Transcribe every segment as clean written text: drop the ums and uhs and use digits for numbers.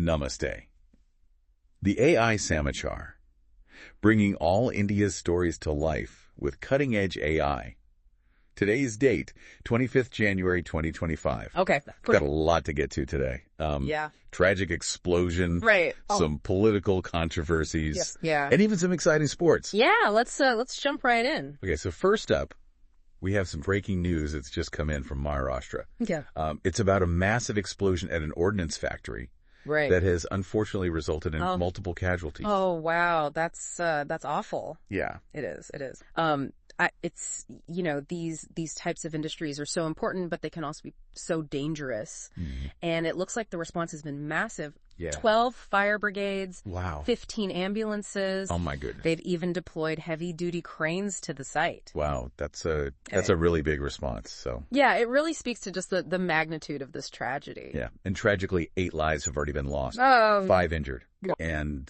Namaste. The AI Samachar, bringing all India's stories to life with cutting-edge AI. Today's date, 25th January 2025. Okay. Got a lot to get to today. Yeah. Tragic explosion. Right. Some political controversies. Yes. Yeah. And even some exciting sports. Yeah, let's jump right in. Okay, so first up, we have some breaking news that's just come in from Maharashtra. Yeah. It's about a massive explosion at an ordnance factory. Right. That has unfortunately resulted in multiple casualties. Oh, wow. That's awful. Yeah. It is. It's, these types of industries are so important, but they can also be so dangerous. Mm-hmm. And it looks like the response has been massive. Yeah. 12 fire brigades. Wow. 15 ambulances. Oh my goodness. They've even deployed heavy duty cranes to the site. Wow. That's a really big response. So. Yeah, it really speaks to just the magnitude of this tragedy. Yeah. And tragically, 8 lives have already been lost. 5 injured. Yeah. And,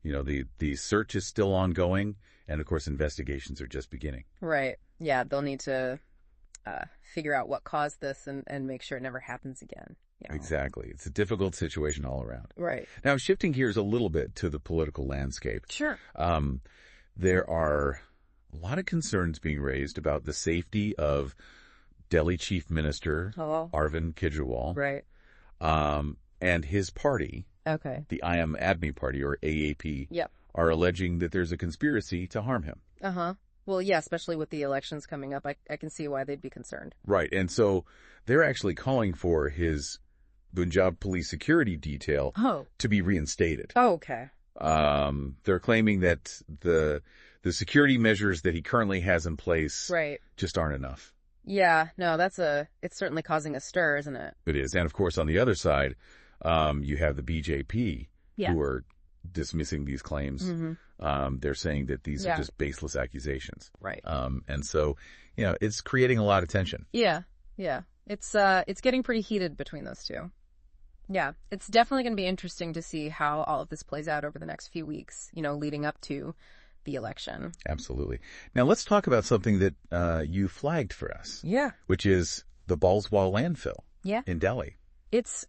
the search is still ongoing. And, of course, investigations are just beginning. Right. Yeah, they'll need to figure out what caused this and make sure it never happens again. Exactly. It's a difficult situation all around. Right. Now, shifting gears a little bit to the political landscape. Sure. There are a lot of concerns being raised about the safety of Delhi Chief Minister Arvind Kejriwal. Right. And his party. Okay. The I Am Admi Party, or AAP. Yep. Are alleging that there's a conspiracy to harm him. Uh-huh. Well, yeah, especially with the elections coming up, I can see why they'd be concerned. Right. And so they're actually calling for his Punjab police security detail to be reinstated. Oh, okay. They're claiming that the security measures that he currently has in place just aren't enough. Yeah, no, it's certainly causing a stir, isn't it? It is. And of course, on the other side, you have the BJP who are dismissing these claims. Mm-hmm. They're saying that these are just baseless accusations. Right. And so, it's creating a lot of tension. Yeah. Yeah. It's getting pretty heated between those two. Yeah. It's definitely going to be interesting to see how all of this plays out over the next few weeks, leading up to the election. Absolutely. Now let's talk about something that you flagged for us. Yeah. Which is the Balswell landfill. Yeah. In Delhi. It's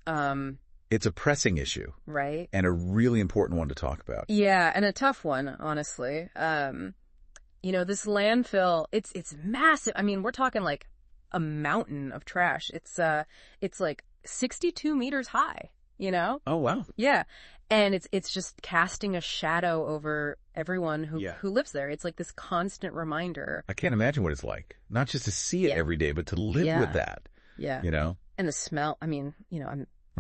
a pressing issue. Right. And a really important one to talk about. Yeah, and a tough one, honestly. This landfill, it's massive. I mean, we're talking like a mountain of trash. It's like 62 meters high, Oh, wow. Yeah. And it's just casting a shadow over everyone who lives there. It's like this constant reminder. I can't imagine what it's like. Not just to see it every day, but to live with that. Yeah. And the smell, I mean,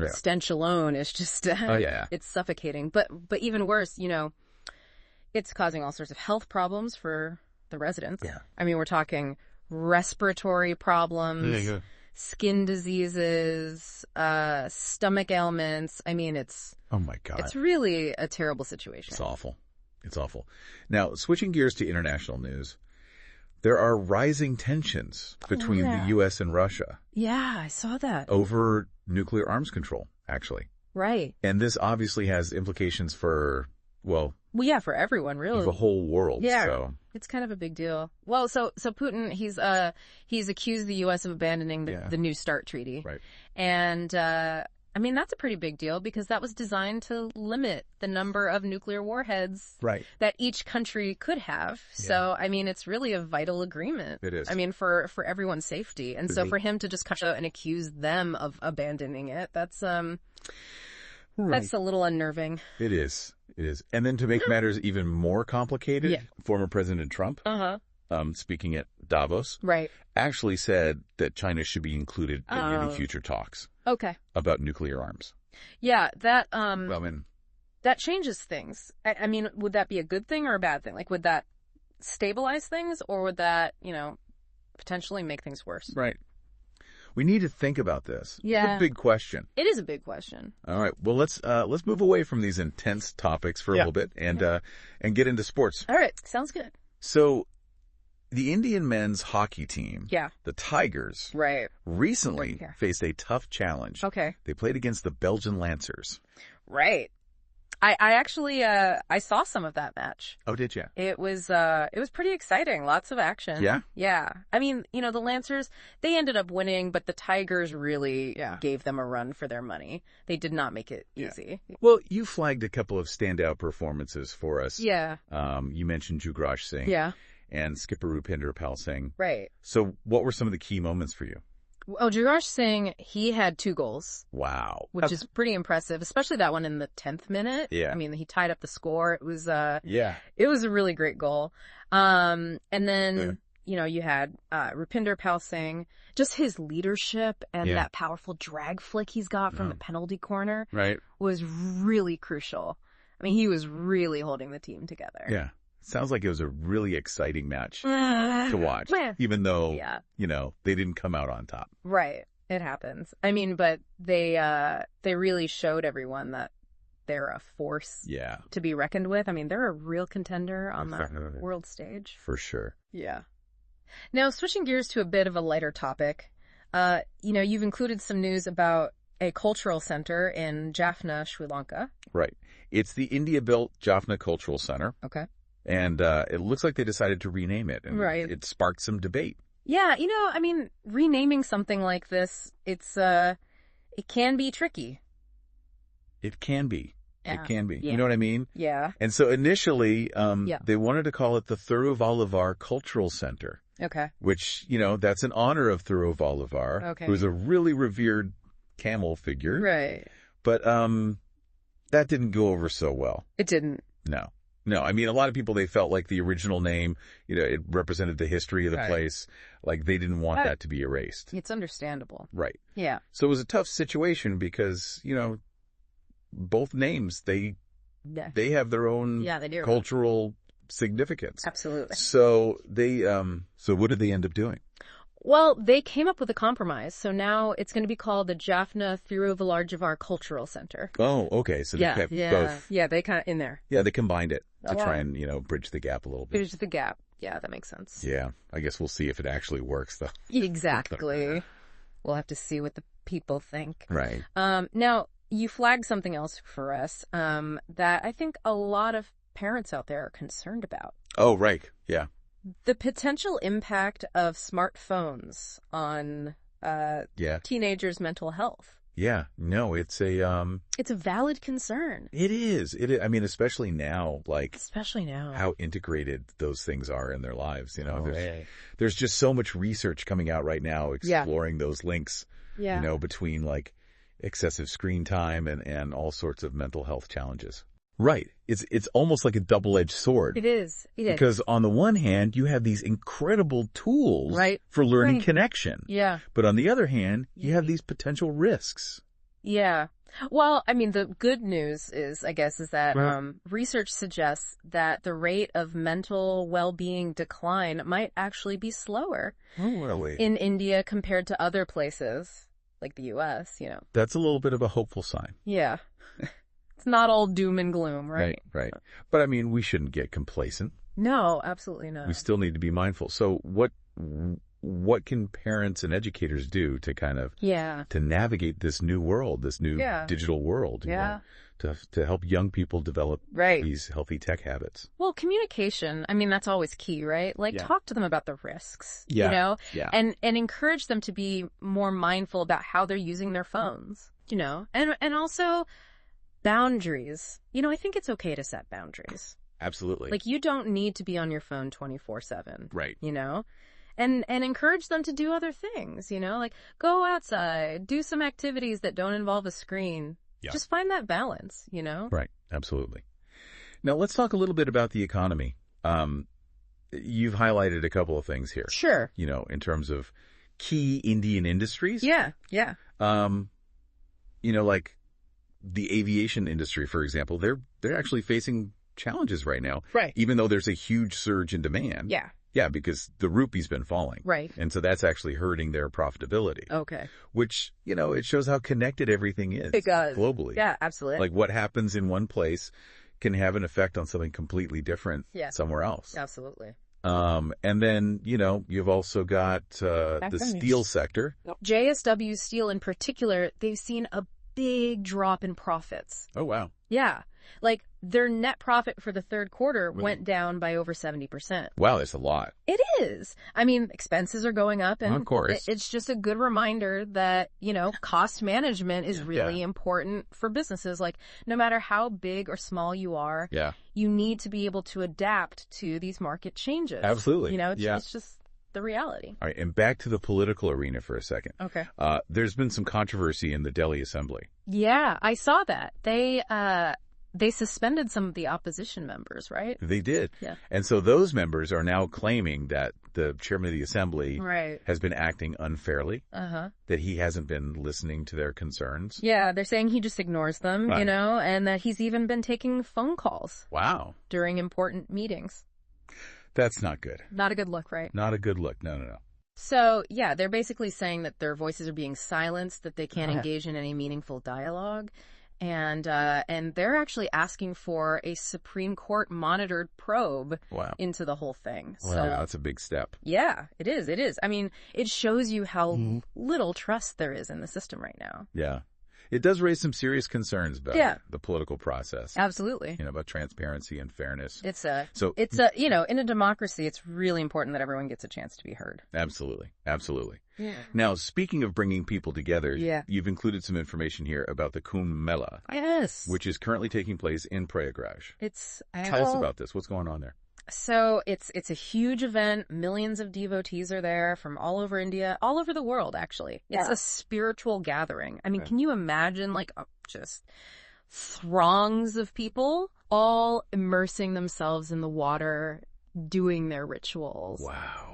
stench alone is just, it's suffocating. But even worse, it's causing all sorts of health problems for the residents. Yeah. I mean, we're talking respiratory problems, skin diseases, stomach ailments. I mean, oh my God. It's really a terrible situation. It's awful. It's awful. Now, switching gears to international news, there are rising tensions between the U.S. and Russia. Yeah, I saw that. Over nuclear arms control, actually. Right. And this obviously has implications for, for everyone, really. The whole world. Yeah. So. It's kind of a big deal. Well, so Putin, he's accused the U.S. of abandoning the New START treaty. Right. And, that's a pretty big deal because that was designed to limit the number of nuclear warheads that each country could have. Yeah. So, it's really a vital agreement. It is. For everyone's safety. And so for him to just come out and accuse them of abandoning it, that's a little unnerving. It is. It is. And then to make matters even more complicated, former President Trump, speaking at Davos, actually said that China should be included in any future talks. Okay. About nuclear arms. Yeah, that that changes things. I mean, would that be a good thing or a bad thing? Like, would that stabilize things, or would that, potentially make things worse? Right. We need to think about this. Yeah. It's a big question. It is a big question. All right. Well, let's move away from these intense topics for a little bit and get into sports. All right. Sounds good. So, the Indian men's hockey team, the Tigers, recently faced a tough challenge. Okay. They played against the Belgian Lancers. Right. I actually I saw some of that match. Oh, did you? It was pretty exciting. Lots of action. Yeah? Yeah. I mean, you know, the Lancers, they ended up winning, but the Tigers really gave them a run for their money. They did not make it easy. Well, you flagged a couple of standout performances for us. Yeah. You mentioned Jugraj Singh. Yeah. And skipper Rupinder Pal Singh. Right. So what were some of the key moments for you? Oh, Jugraj Singh, he had 2 goals. Wow. Which is pretty impressive, especially that one in the 10th minute. Yeah. I mean, he tied up the score. It was it was a really great goal. And then, you know, you had Rupinder Pal Singh, just his leadership and that powerful drag flick he's got from the penalty corner was really crucial. I mean, he was really holding the team together. Yeah. Sounds like it was a really exciting match to watch, even though, you know, they didn't come out on top. Right. It happens. I mean, but they really showed everyone that they're a force to be reckoned with. I mean, they're a real contender on that world stage. For sure. Yeah. Now, switching gears to a bit of a lighter topic, you know, you've included some news about a cultural center in Jaffna, Sri Lanka. Right. It's the India-built Jaffna Cultural Center. Okay. And it looks like they decided to rename it. And it sparked some debate. Yeah, you know, I mean, renaming something like this, it can be tricky. It can be. Yeah. It can be. Yeah. You know what I mean? Yeah. And so initially, they wanted to call it the Thiruvalluvar Cultural Center. Okay. Which, you know, that's in honor of Thiruvalluvar, who was a really revered camel figure. Right. But that didn't go over so well. It didn't. No, I mean, a lot of people, they felt like the original name, you know, it represented the history of the place. Like, they didn't want that to be erased. It's understandable. Right. Yeah. So it was a tough situation because, you know, both names, they have their own cultural significance. Absolutely. So so what did they end up doing? Well, they came up with a compromise. So now it's going to be called the Jaffna Thiruvalluvar Cultural Center. Oh, okay. So they kept both. Yeah, they kind of in there. Yeah, they combined it to try and, you know, bridge the gap a little bit. Bridge the gap. Yeah, that makes sense. Yeah. I guess we'll see if it actually works, though. Exactly. We'll have to see what the people think. Right. Now, you flagged something else for us that I think a lot of parents out there are concerned about. Oh, right. Yeah. The potential impact of smartphones on teenagers' mental health. Yeah. No, it's a valid concern. It is. I mean, especially now, especially now, how integrated those things are in their lives. You know, there's just so much research coming out right now exploring those links, you know, between like excessive screen time and all sorts of mental health challenges. Right. It's almost like a double-edged sword. It is. Because on the one hand, you have these incredible tools for learning connection. Yeah. But on the other hand, you have these potential risks. Yeah. Well, I mean, the good news is, I guess, is that research suggests that the rate of mental well-being decline might actually be slower in India compared to other places like the U.S., you know. That's a little bit of a hopeful sign. Yeah. Not all doom and gloom, right? Right. But I mean, we shouldn't get complacent. No, absolutely not. We still need to be mindful. So what can parents and educators do to kind of to navigate this new world, this new digital world, you know, to help young people develop these healthy tech habits? Well, communication, I mean, that's always key, right? Like talk to them about the risks, you know, and encourage them to be more mindful about how they're using their phones, you know, and also boundaries. You know, I think it's okay to set boundaries. Absolutely. Like, you don't need to be on your phone 24/7. Right. You know? And encourage them to do other things, you know? Like, go outside, do some activities that don't involve a screen. Yeah. Just find that balance, you know? Right. Absolutely. Now, let's talk a little bit about the economy. You've highlighted a couple of things here. Sure. You know, in terms of key Indian industries. Yeah. Yeah. You know, like the aviation industry, for example, they're actually facing challenges right now. Right. Even though there's a huge surge in demand. Yeah. Yeah, because the rupee's been falling. Right. And so that's actually hurting their profitability. Okay. Which, you know, it shows how connected everything is. It does. Globally. Yeah, absolutely. Like what happens in one place can have an effect on something completely different somewhere else. Absolutely. And then, you know, you've also got the steel sector. JSW Steel in particular, they've seen a big drop in profits. Oh, wow. Yeah. Like, their net profit for the third quarter went down by over 70%. Wow, that's a lot. It is. I mean, expenses are going up, and of course. It's just a good reminder that, cost management is really important for businesses. Like, no matter how big or small you are, you need to be able to adapt to these market changes. Absolutely. It's just the reality. All right, and back to the political arena for a second. Okay. There's been some controversy in the Delhi Assembly. Yeah, I saw that. They suspended some of the opposition members, right? They did. Yeah. And so those members are now claiming that the chairman of the assembly has been acting unfairly, that he hasn't been listening to their concerns. Yeah, they're saying he just ignores them, and that he's even been taking phone calls. Wow. During important meetings. That's not good. Not a good look, right? Not a good look. No. So, yeah, they're basically saying that their voices are being silenced, that they can't engage in any meaningful dialogue. And they're actually asking for a Supreme Court monitored probe into the whole thing. So, wow, that's a big step. Yeah, it is. I mean, it shows you how little trust there is in the system right now. Yeah. It does raise some serious concerns about the political process. Absolutely. About transparency and fairness. In a democracy, it's really important that everyone gets a chance to be heard. Absolutely. Yeah. Now, speaking of bringing people together, you've included some information here about the Kumbh Mela. Yes. Which is currently taking place in Prayagraj. Tell us about this. What's going on there? So it's a huge event. Millions of devotees are there from all over India, all over the world, actually. It's a spiritual gathering. I mean, can you imagine just throngs of people all immersing themselves in the water, doing their rituals? Wow.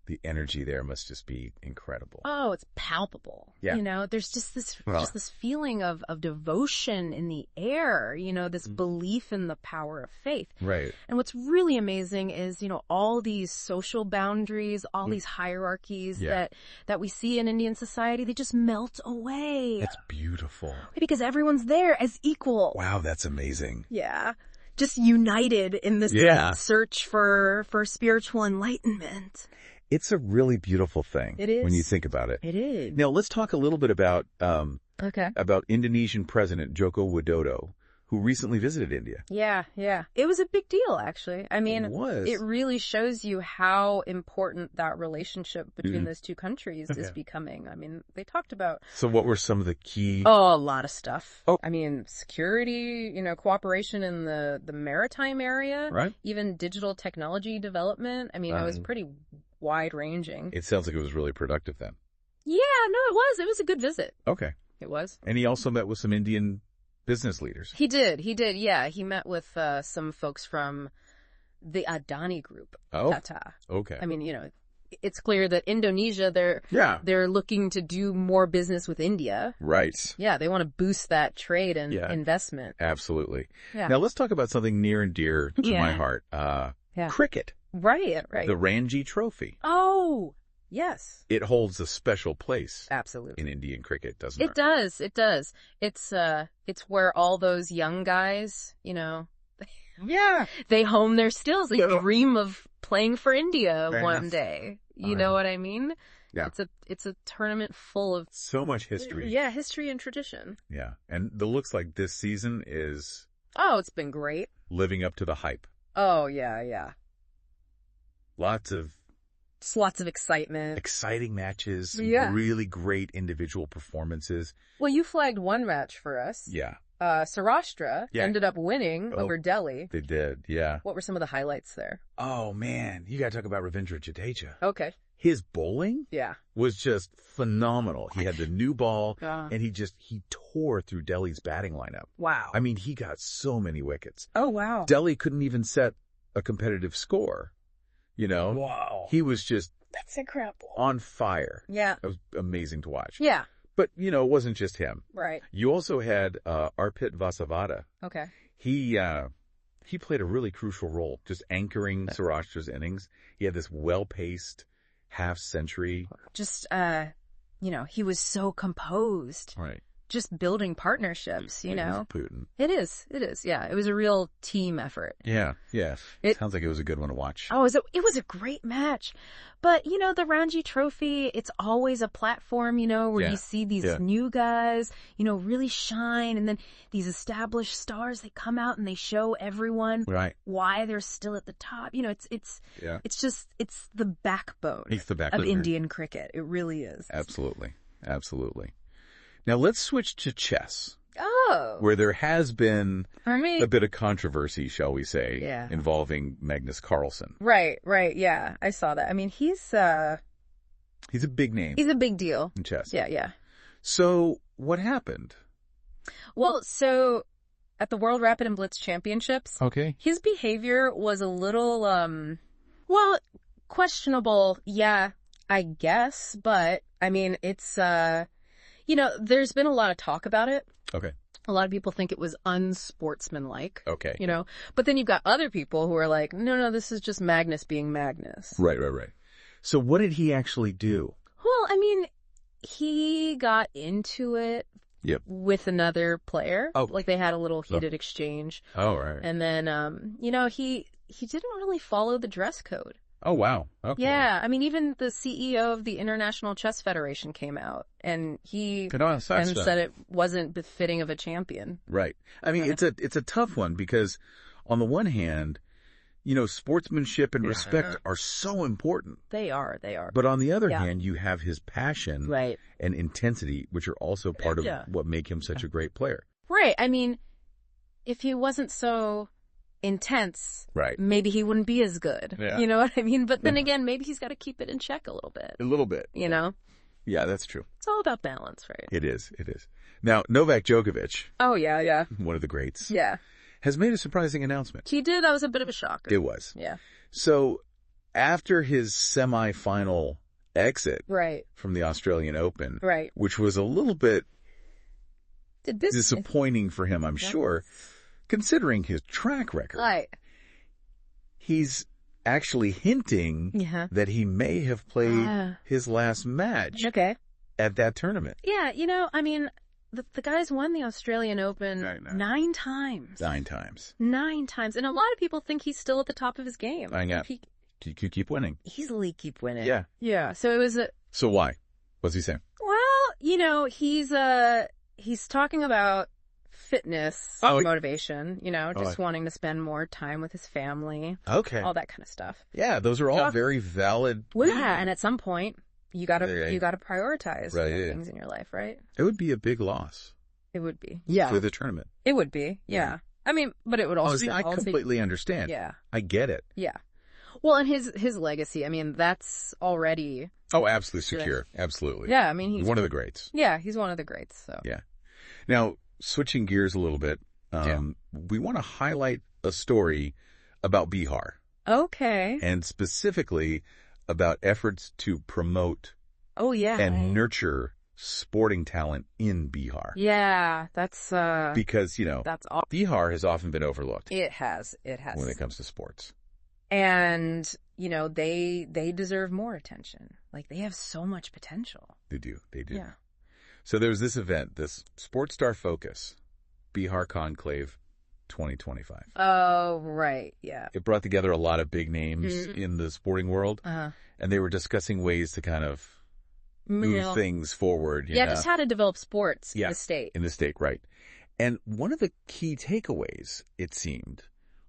The energy there must just be incredible. Oh, it's palpable. Yeah. There's just this feeling of devotion in the air, this belief in the power of faith. Right. And what's really amazing is, all these social boundaries, all these hierarchies that we see in Indian society, they just melt away. That's beautiful. Because everyone's there as equal. Wow, that's amazing. Yeah. Just united in this search for spiritual enlightenment. It's a really beautiful thing. It is. When you think about it. It is. Now, let's talk a little bit about Indonesian President Joko Widodo, who recently visited India. Yeah. It was a big deal, actually. I mean, it really shows you how important that relationship between those two countries is becoming. I mean, they talked about... So what were some of the key... Oh, a lot of stuff. I mean, security, cooperation in the maritime area. Right. Even digital technology development. I mean, it was pretty wide-ranging. It sounds like it was really productive then. Yeah, no, it was. It was a good visit. Okay. It was. And he also met with some Indian business leaders. He did, yeah. He met with some folks from the Adani Group, Tata. Okay. I mean, it's clear that Indonesia, they're looking to do more business with India. Right. Yeah, they want to boost that trade and investment. Absolutely. Yeah. Now let's talk about something near and dear to my heart. Cricket. Right. The Ranji Trophy. Oh, yes. It holds a special place. Absolutely. In Indian cricket, doesn't it? It does. It's where all those young guys, they hone their skills. They dream of playing for India one day. You know what I mean? Yeah. It's a tournament full of so much history. Yeah, history and tradition. Yeah. And it looks like this season is it's been great. Living up to the hype. Oh, yeah. Lots of excitement. Exciting matches. Yeah. Really great individual performances. Well, you flagged one match for us. Yeah. Saurashtra ended up winning over Delhi. They did, yeah. What were some of the highlights there? Oh, man. You got to talk about Ravindra Jadeja. Okay. His bowling was just phenomenal. He had the new ball, and he tore through Delhi's batting lineup. Wow. I mean, he got so many wickets. Oh, wow. Delhi couldn't even set a competitive score, Wow. He was just... That's incredible. On fire. Yeah. It was amazing to watch. Yeah. But, it wasn't just him. Right. You also had Arpit Vasavada. Okay. He played a really crucial role, just anchoring Saurashtra's innings. He had this well-paced half-century. Just, he was so composed. Right. just building partnerships, you know. Putin. It is. Yeah. It was a real team effort. Yeah. Sounds like it was a good one to watch. Oh, it was a great match. But, you know, the Ranji Trophy, it's always a platform, you know, where you see these new guys, you know, really shine. And then these established stars, they come out and they show everyone why they're still at the top. You know, it's the backbone of Indian cricket. It really is. Absolutely. Now let's switch to chess. Oh. Where there has been a bit of controversy, shall we say, involving Magnus Carlsen. Right, yeah. I saw that. I mean, he's a big name. He's a big deal. In chess. Yeah. So, what happened? Well, so, at the World Rapid and Blitz Championships, his behavior was a little, questionable, yeah, I guess, but, I mean, it's, you know, there's been a lot of talk about it. Okay. A lot of people think it was unsportsmanlike. Okay. You know, but then you've got other people who are like, no, this is just Magnus being Magnus. Right. So what did he actually do? Well, I mean, he got into it with another player. Oh. Like they had a little heated exchange. Oh, right. And then, you know, he didn't really follow the dress code. Oh, wow. Okay. Yeah. I mean, even the CEO of the International Chess Federation came out and he said it wasn't befitting of a champion. Right. I mean, it's a tough one because on the one hand, you know, sportsmanship and respect are so important. They are. But on the other hand, you have his passion and intensity, which are also part of what make him such a great player. Right. I mean, if he wasn't so intense, maybe he wouldn't be as good. Yeah. You know what I mean? But then again, maybe he's got to keep it in check a little bit. A little bit. You know? Yeah, that's true. It's all about balance, right? It is. Now, Novak Djokovic. Oh, yeah. One of the greats. Yeah. Has made a surprising announcement. He did. That was a bit of a shocker. It was. Yeah. So, after his semifinal exit from the Australian Open, which was a little bit disappointing for him, I'm sure, considering his track record. He's actually hinting that he may have played his last match at that tournament. Yeah, you know, I mean, the guy's won the Australian Open 9 times. 9 times. 9 times. And a lot of people think he's still at the top of his game. I know. He keep winning. Easily keep winning. Yeah. Yeah. So it was So why? What's he saying? Well, you know, he's talking about fitness, motivation, you know, just wanting to spend more time with his family. Okay. All that kind of stuff. Yeah, those are all very valid. Yeah, and at some point, you gotta prioritize things in your life, right? It would be a big loss. It would be. Yeah. For the tournament. It would be. Yeah. I mean, but it would also I completely understand. Yeah. I get it. Yeah. Well, and his legacy, I mean, that's already... Oh, absolutely secure. Absolutely. Yeah, I mean, he's one of the greats. Yeah, he's one of the greats, so... Yeah. Now, switching gears a little bit, we want to highlight a story about Bihar. Okay. And specifically about efforts to promote and nurture sporting talent in Bihar. Yeah, that's... because, you know, Bihar has often been overlooked. It has. When it comes to sports. And, you know, they deserve more attention. Like, they have so much potential. They do. Yeah. So there was this event, this Sports Star Focus, Bihar Conclave 2025. Oh, right. Yeah. It brought together a lot of big names in the sporting world. And they were discussing ways to kind of move things forward. You know? Just how to develop sports in the state. In the state, right. And one of the key takeaways, it seemed,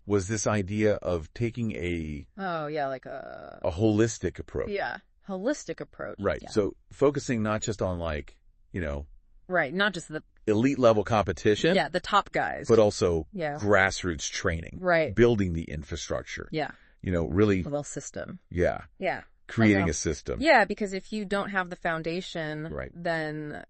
was this idea of taking a holistic approach. Yeah, holistic approach. Right. Yeah. So focusing not just on right, not just the elite level competition. Yeah, the top guys. But also grassroots training. Right. Building the infrastructure. Yeah. Really. A little system. Yeah. Yeah. Creating a system. Yeah, because if you don't have the foundation, then,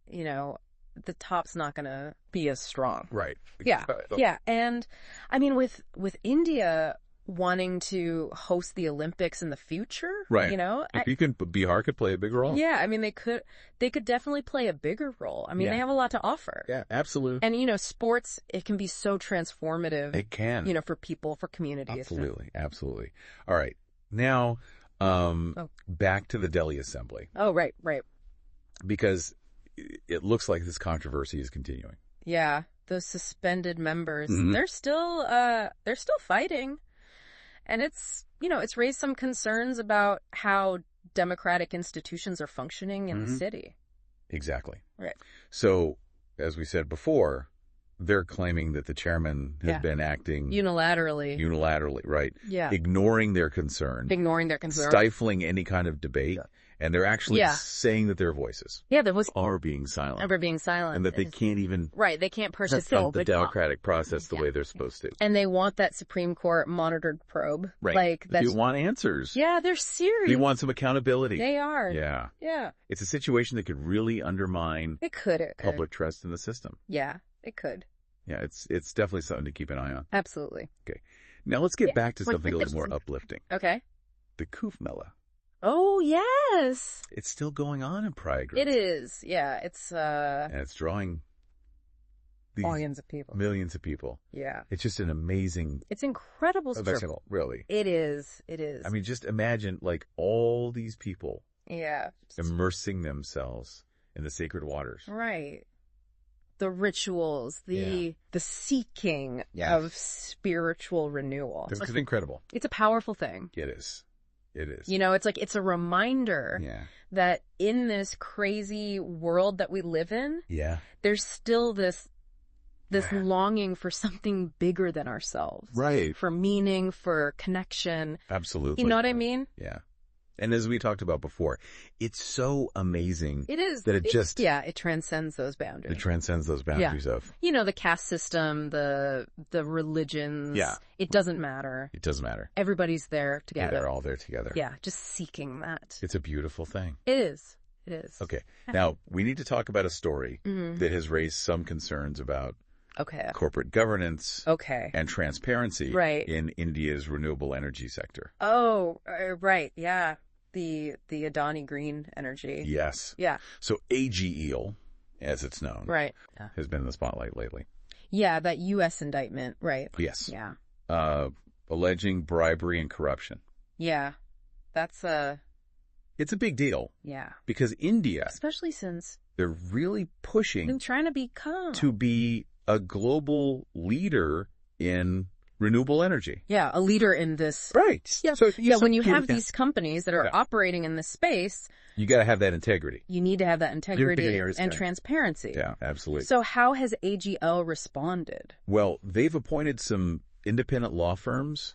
the top's not going to be as strong. Right. Yeah. Yeah. And I mean, with India wanting to host the Olympics in the future, Bihar could play a bigger role. Yeah. I mean, they could definitely play a bigger role. I mean, they have a lot to offer. Yeah, absolutely. And, sports, it can be so transformative. It can. For people, for communities. Absolutely. Absolutely. All right. Now, back to the Delhi Assembly. Oh, right. Because it looks like this controversy is continuing. Yeah, those suspended members, they're still fighting. And it's raised some concerns about how democratic institutions are functioning in the city. Exactly. Right. So, as we said before, they're claiming that the chairman has been acting unilaterally, right? Yeah. Ignoring their concern. Stifling any kind of debate. Yeah. And they're actually saying that their voices are being silent. And that they can't even... Right, they can't participate. The democratic process the way they're supposed to. And they want that Supreme Court monitored probe. Right. They want answers. Yeah, they're serious. They want some accountability. They are. Yeah. Yeah. It's a situation that could really undermine public trust in the system. Yeah, it could. Yeah, it's definitely something to keep an eye on. Absolutely. Okay. Now let's get back to something a little more uplifting. Okay. The Kuv Mela. Oh, yes. It's still going on in Prayagraj. It is. Yeah, it's and it's drawing millions of people. Millions of people. Yeah. It's just an amazing... It's incredible spectacle, really. It is. It is. I mean, just imagine, like, all these people Yeah. immersing themselves in the sacred waters. Right. The rituals, the seeking of spiritual renewal. It's incredible. It's a powerful thing. It is. It is. You know, it's a reminder that in this crazy world that we live in, there's still this longing for something bigger than ourselves. Right. For meaning, for connection. Absolutely. You know what I mean? Yeah. And as we talked about before, it's so amazing. It is. That it transcends those boundaries. It transcends those boundaries of... You know, the caste system, the religions. Yeah. It doesn't matter. It doesn't matter. Everybody's there together. They're all there together. Yeah, just seeking that. It's a beautiful thing. It is. It is. Okay. Now, we need to talk about a story that has raised some concerns about corporate governance and transparency in India's renewable energy sector. Oh, right. Yeah. The Adani Green Energy. Yes. Yeah. So AGEL, as it's known, has been in the spotlight lately. Yeah, that U.S. indictment. Right. Yes. Yeah. Alleging bribery and corruption. Yeah. That's It's a big deal. Yeah. Because India... Especially since... They're really pushing... They're trying to become... To be a global leader in renewable energy. Yeah, a leader in this. Right. Yeah. So when you have these companies that are operating in this space, you got to have that integrity. You need to have that integrity and transparency. Yeah, absolutely. So how has AGL responded? Well, they've appointed some independent law firms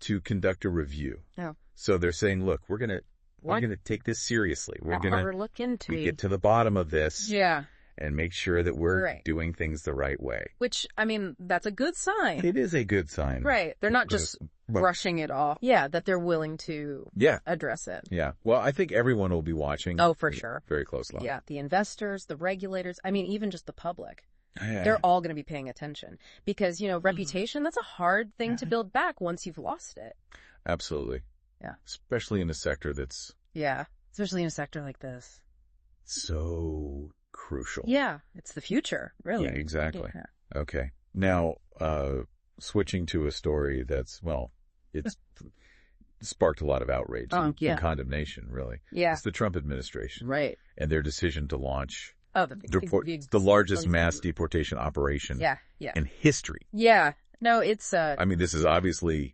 to conduct a review. Oh. So they're saying, look, we're going to take this seriously. We're going to look into get to the bottom of this. Yeah. And make sure that we're doing things the right way. Which, I mean, that's a good sign. It is a good sign. Right. They're not just brushing it off. Yeah, that they're willing to address it. Yeah. Well, I think everyone will be watching. Oh, for sure. Very closely. Yeah. The investors, the regulators, I mean, even just the public. Yeah. They're all going to be paying attention. Because, reputation, that's a hard thing to build back once you've lost it. Absolutely. Yeah. Especially in a sector that's... Yeah. Especially in a sector like this. So... crucial. Yeah, it's the future, really. Yeah, exactly. Yeah. Okay. Now, switching to a story that's, it's sparked a lot of outrage and condemnation, really. Yeah. It's the Trump administration. Right. And their decision to launch the largest mass deportation operation in history. Yeah. No, it's... I mean, this is obviously...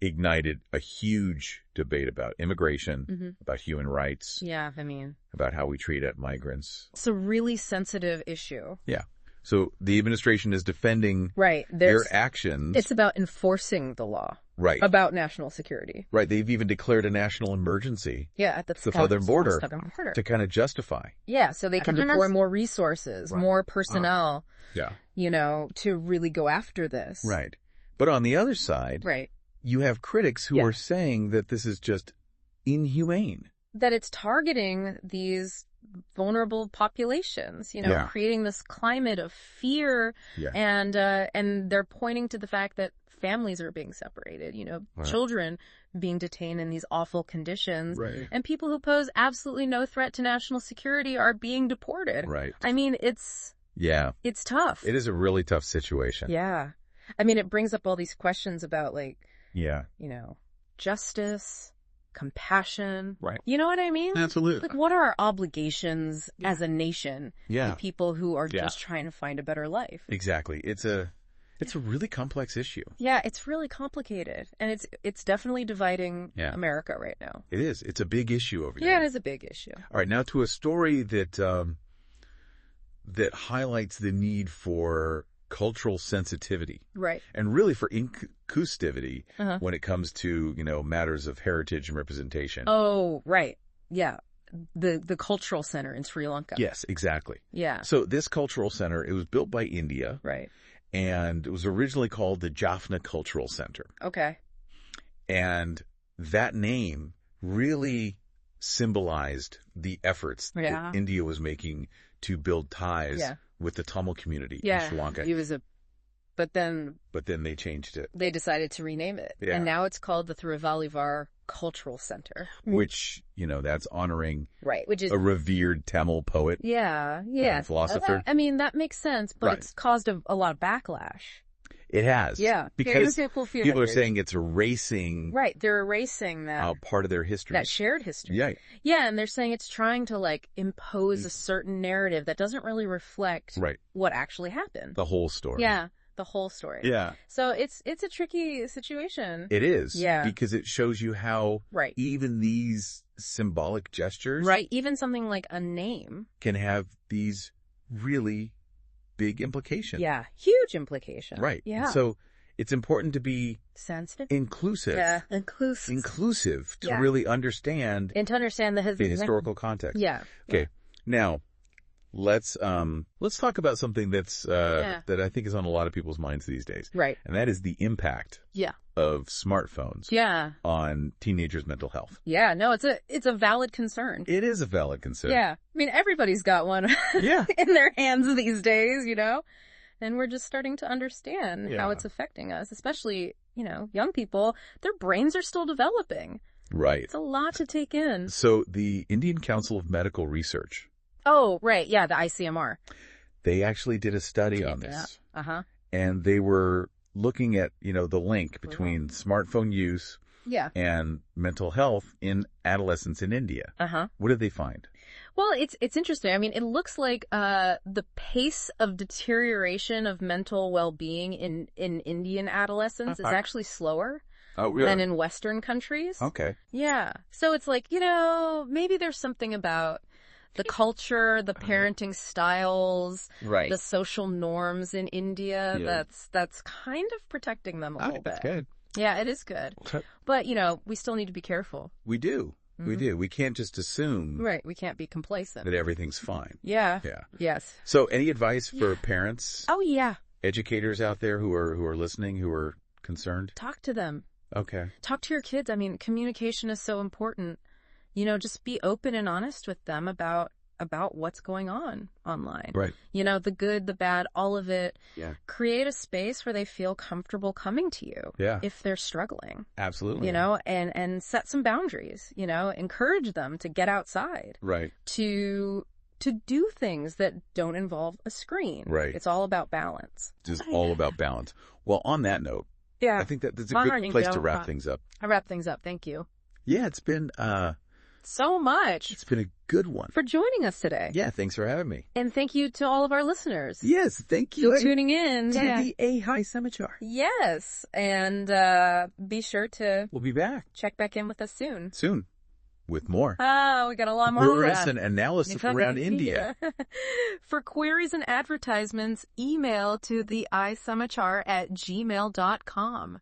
ignited a huge debate about immigration, about human rights. Yeah, I mean... about how we treat migrants. It's a really sensitive issue. Yeah. So the administration is defending their actions. It's about enforcing the law. Right. About national security. Right. They've even declared a national emergency. Yeah, at the southern border to kind of justify. Yeah, so they can deploy more resources, more personnel, to really go after this. Right. But on the other side... Right. You have critics who are saying that this is just inhumane. That it's targeting these vulnerable populations, creating this climate of fear. Yeah. And they're pointing to the fact that families are being separated, children being detained in these awful conditions. Right. And people who pose absolutely no threat to national security are being deported. Right. I mean, it's tough. It is a really tough situation. Yeah. I mean, it brings up all these questions about justice, compassion. Right. You know what I mean? Absolutely. Like, what are our obligations as a nation to people who are just trying to find a better life? Exactly. It's a really complex issue. Yeah, it's really complicated. And it's definitely dividing America right now. It is. It's a big issue over here. Yeah, it is a big issue. All right, now to a story that highlights the need for cultural sensitivity. Right. And really for inclusivity when it comes to, matters of heritage and representation. Oh, right. Yeah. The cultural center in Sri Lanka. Yes, exactly. Yeah. So this cultural center, it was built by India. Right. And it was originally called the Jaffna Cultural Center. Okay. And that name really symbolized the efforts that India was making to build ties with the Tamil community in Sri Lanka. But then they changed it. They decided to rename it. Yeah. And now it's called the Thiruvallur Cultural Center. Which, that's honoring which is a revered Tamil poet. Yeah. And philosopher. I mean, that makes sense, but it's caused a lot of backlash. It has. Yeah. Because people are saying it's erasing. Right. They're erasing that. Part of their history. That shared history. Yeah. Yeah. And they're saying it's trying to impose a certain narrative that doesn't really reflect what actually happened. The whole story. Yeah. The whole story. Yeah. So it's a tricky situation. It is. Yeah. Because it shows you how even these symbolic gestures. Right. Even something like a name. Can have these really big implications. Yeah. Huge implications. Right. Yeah. So it's important to be sensitive. Inclusive. Yeah. Inclusive to really understand. And to understand the historical context. Yeah. Okay. Now, let's talk about something that's that I think is on a lot of people's minds these days. Right. And that is the impact of smartphones on teenagers' mental health. Yeah, no, it's a valid concern. It is a valid concern. Yeah. I mean, everybody's got one in their hands these days, And we're just starting to understand how it's affecting us, especially, young people. Their brains are still developing. Right. It's a lot to take in. So the Indian Council of Medical Research. Oh, right. Yeah, the ICMR. They actually did a study on this. And they were looking at, the link between smartphone use and mental health in adolescents in India. What did they find? Well, it's interesting. I mean, it looks like the pace of deterioration of mental well-being in Indian adolescents is actually slower than in Western countries. Okay. Yeah. So it's like, maybe there's something about the culture, the parenting styles, the social norms in India that's kind of protecting them a little bit. That's good. Yeah, it is good. But, we still need to be careful. We do. We do. We can't just assume. Right. We can't be complacent. That everything's fine. Yeah. Yeah. Yes. So any advice for parents? Oh, yeah. Educators out there who are listening, who are concerned? Talk to them. Okay. Talk to your kids. I mean, communication is so important. Just be open and honest with them about what's going on online. Right. The good, the bad, all of it. Yeah. Create a space where they feel comfortable coming to you. Yeah. If they're struggling. Absolutely. And set some boundaries, encourage them to get outside. Right. To do things that don't involve a screen. Right. It's all about balance. It's all about balance. Well, on that note, I think that's a good place to wrap things up. I wrap things up. Thank you. Yeah, it's been so much. It's been a good one. For joining us today. Yeah, thanks for having me. And thank you to all of our listeners. Yes, thank you. For tuning in. To the A-High Samachar. Yes, and be sure to... We'll be back. Check back in with us soon. Soon. With more. We got a lot more. And analysis around India. For queries and advertisements, email to the isamachar@gmail.com.